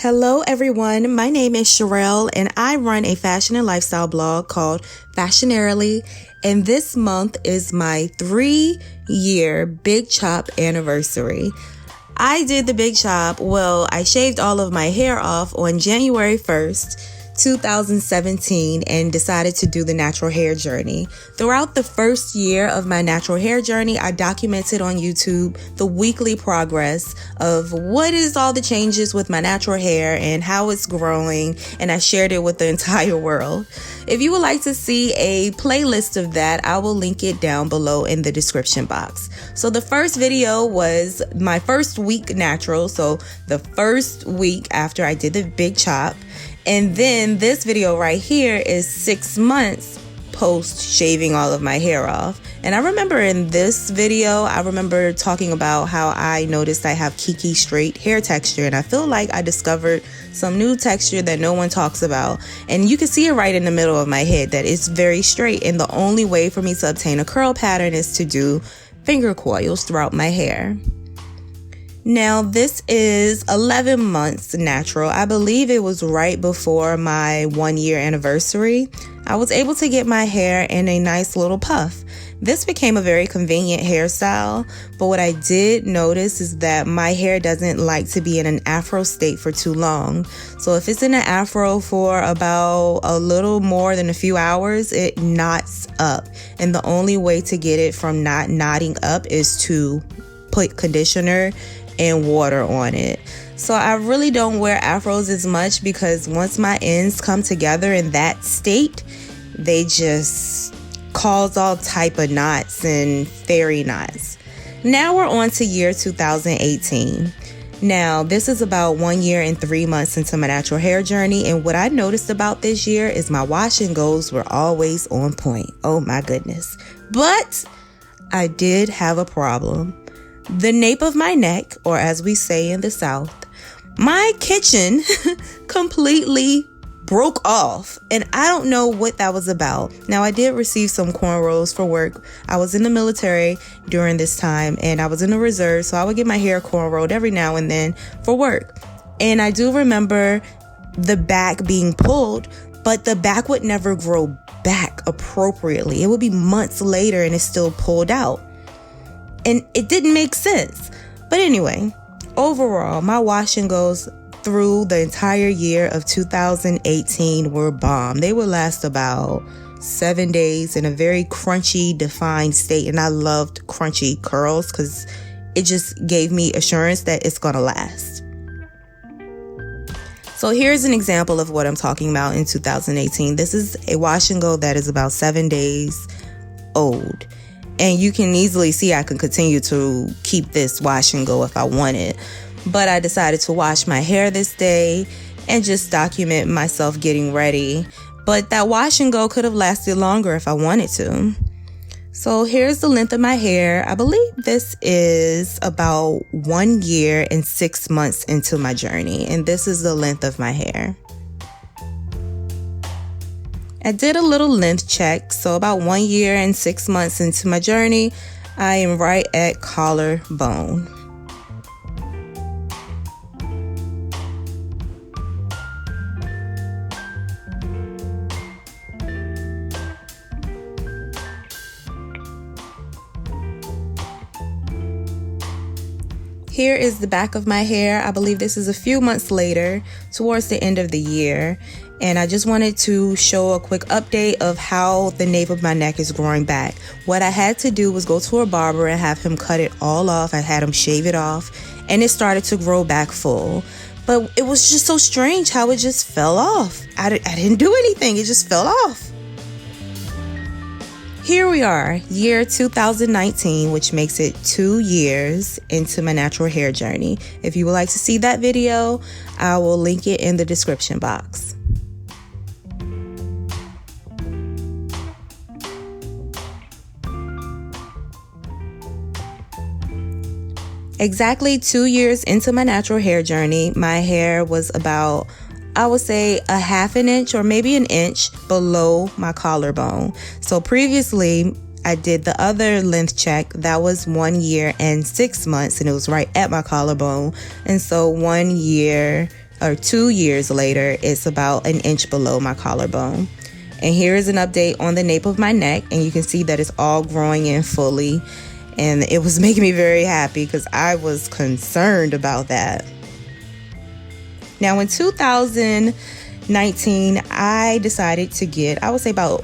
Hello everyone, my name is Sherelle and I run a fashion and lifestyle blog called Fashionarily, and this month is my 3-year Big Chop anniversary. I did the Big Chop, I shaved all of my hair off on January 1st, 2017 and decided to do the natural hair journey. Throughout the first year of my natural hair journey, I documented on YouTube the weekly progress of what is all the changes with my natural hair and how it's growing, and I shared it with the entire world. If you would like to see a playlist of that, I will link it down below in the description box. So the first video was my first week natural, so the first week after I did the Big Chop. And then this video right here is 6 months post shaving all of my hair off. And I remember in this video, I remember talking about how I noticed I have kiki straight hair texture, and I feel like I discovered some new texture that no one talks about. And you can see it right in the middle of my head that it's very straight, and the only way for me to obtain a curl pattern is to do finger coils throughout my hair. Now, this is 11 months natural. I believe it was right before my 1-year anniversary. I was able to get my hair in a nice little puff. This became a very convenient hairstyle, but what I did notice is that my hair doesn't like to be in an afro state for too long. So if it's in an afro for about a little more than a few hours, it knots up. And the only way to get it from not knotting up is to put conditioner and water on it. So I really don't wear afros as much because once my ends come together in that state, they just cause all type of knots and fairy knots. Now we're on to year 2018. Now this is about 1 year and 3 months into my natural hair journey, and what I noticed about this year is my wash and goes were always on point. Oh my goodness. But I did have a problem. The nape of my neck, or as we say in the South, my kitchen completely broke off, and I don't know what that was about. Now, I did receive some cornrows for work. I was in the military during this time, and I was in the reserve, so I would get my hair cornrowed every now and then for work. And I do remember the back being pulled, but the back would never grow back appropriately. It would be months later and it's still pulled out. And it didn't make sense. But anyway, overall, my wash and goes through the entire year of 2018 were bomb. They would last about 7 days in a very crunchy, defined state. And I loved crunchy curls because it just gave me assurance that it's going to last. So here's an example of what I'm talking about in 2018. This is a wash and go that is about 7 days old. And you can easily see I can continue to keep this wash and go if I wanted. But I decided to wash my hair this day and just document myself getting ready. But that wash and go could have lasted longer if I wanted to. So here's the length of my hair. I believe this is about 1 year and 6 months into my journey. And this is the length of my hair. I did a little length check, so about 1 year and 6 months into my journey, I am right at collarbone. Here is the back of my hair. I believe this is a few months later, towards the end of the year. And I just wanted to show a quick update of how the nape of my neck is growing back. What I had to do was go to a barber and have him cut it all off. I had him shave it off and it started to grow back full. But it was just so strange how it just fell off. I didn't do anything. It just fell off. Here we are, year 2019, which makes it 2 years into my natural hair journey. If you would like to see that video, I will link it in the description box. Exactly 2 years into my natural hair journey, my hair was about, I would say, a half an inch or maybe an inch below my collarbone. So previously, I did the other length check. That was 1 year and 6 months, and it was right at my collarbone. And so 1 year, or 2 years later, it's about an inch below my collarbone. And here is an update on the nape of my neck, and you can see that it's all growing in fully. And it was making me very happy because I was concerned about that. Now in 2019, I decided to get, I would say about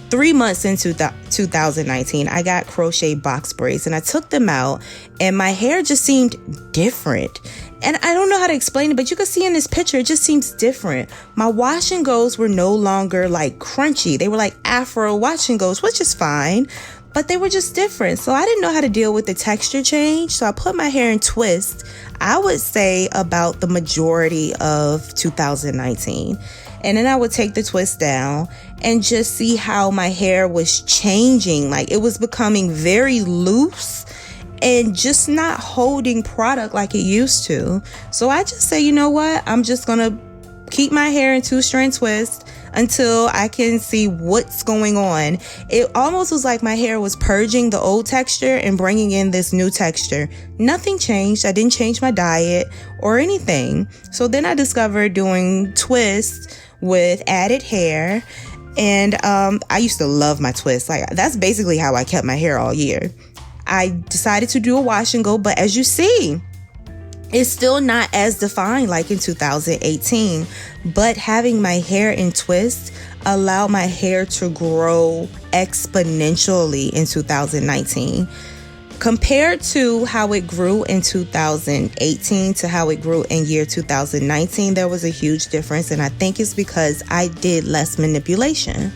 3 months into 2019, I got crochet box braids, and I took them out and my hair just seemed different. And I don't know how to explain it, but you can see in this picture, it just seems different. My wash and goes were no longer like crunchy. They were like Afro wash and goes, which is fine, but they were just different. So I didn't know how to deal with the texture change. So I put my hair in twists, I would say about the majority of 2019. And then I would take the twist down and just see how my hair was changing. Like it was becoming very loose and just not holding product like it used to. So I just say, you know what? I'm just going to keep my hair in 2-strand twist until I can see what's going on. It almost was like my hair was purging the old texture and bringing in this new texture. Nothing changed. I didn't change my diet or anything. So then I discovered doing twists with added hair. And I used to love my twists. Like that's basically how I kept my hair all year. I decided to do a wash and go, but as you see, it's still not as defined like in 2018. But having my hair in twists allowed my hair to grow exponentially in 2019. Compared to how it grew in 2018 to how it grew in year 2019, there was a huge difference, and I think it's because I did less manipulation.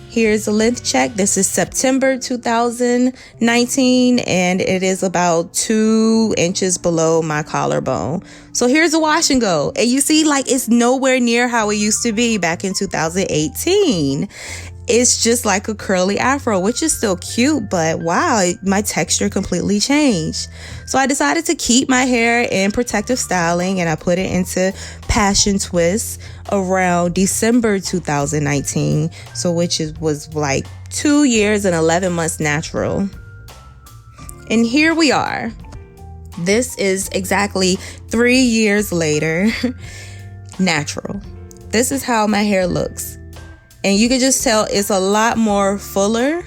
Here's a length check. This is September 2019, and it is about 2 inches below my collarbone. So here's a wash and go. And you see, like, it's nowhere near how it used to be back in 2018. It's just like a curly afro, which is still cute, but wow, my texture completely changed. So I decided to keep my hair in protective styling, and I put it into passion twists around December 2019. So which was like 2 years and 11 months natural. And here we are. This is exactly 3 years later, natural. This is how my hair looks. And you can just tell it's a lot more fuller.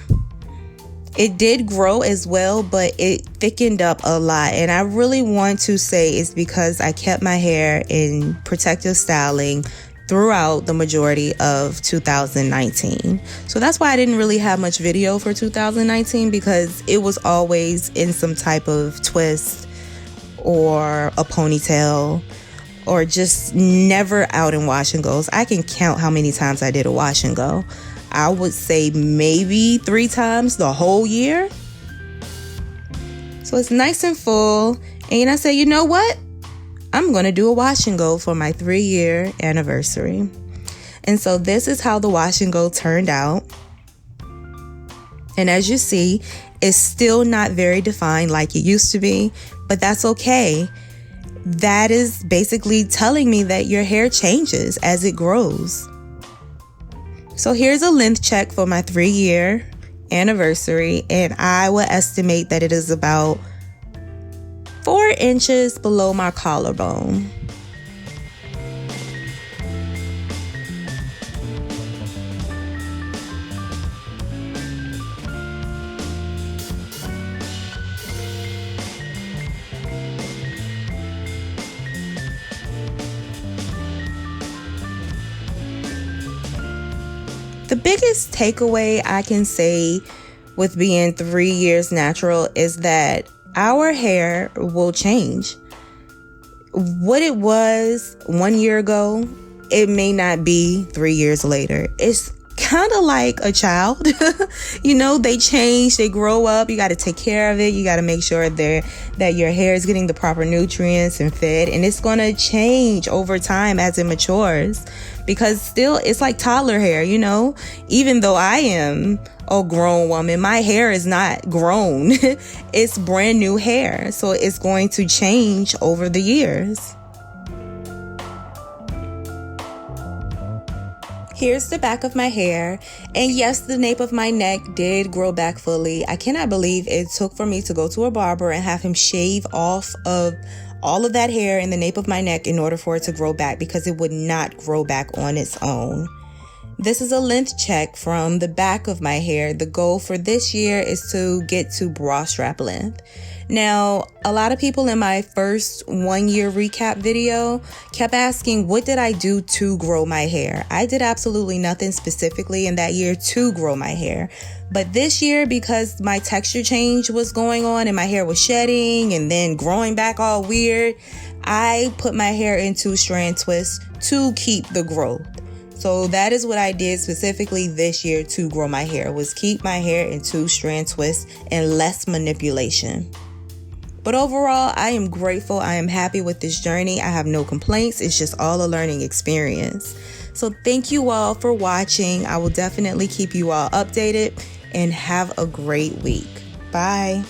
It did grow as well, but it thickened up a lot. And I really want to say it's because I kept my hair in protective styling throughout the majority of 2019. So that's why I didn't really have much video for 2019, because it was always in some type of twist or a ponytail, or just never out in wash and goes. I can count how many times I did a wash and go. I would say maybe 3 times the whole year. So it's nice and full. And I say, you know what? I'm going to do a wash and go for my 3-year anniversary. And so this is how the wash and go turned out. And as you see, it's still not very defined like it used to be, but that's okay. That is basically telling me that your hair changes as it grows. So here's a length check for my 3-year anniversary, and I would estimate that it is about 4 inches below my collarbone. The biggest takeaway I can say with being 3 years natural is that our hair will change. What it was 1 year ago, it may not be 3 years later. It's kind of like a child. You know, they change, they grow up. You got to take care of it. You got to make sure that your hair is getting the proper nutrients and fed. And it's going to change over time as it matures, because still it's like toddler hair, you know. Even though I am a grown woman, my hair is not grown. It's brand new hair. So it's going to change over the years. Here's the back of my hair. And yes, the nape of my neck did grow back fully. I cannot believe it took for me to go to a barber and have him shave off of all of that hair in the nape of my neck in order for it to grow back, because it would not grow back on its own. This is a length check from the back of my hair. The goal for this year is to get to bra strap length. Now, a lot of people in my first 1 year recap video kept asking, what did I do to grow my hair? I did absolutely nothing specifically in that year to grow my hair. But this year, because my texture change was going on and my hair was shedding and then growing back all weird, I put my hair into strand twists to keep the growth. So that is what I did specifically this year to grow my hair, was keep my hair in 2 strand twists and less manipulation. But overall, I am grateful. I am happy with this journey. I have no complaints. It's just all a learning experience. So thank you all for watching. I will definitely keep you all updated, and have a great week. Bye.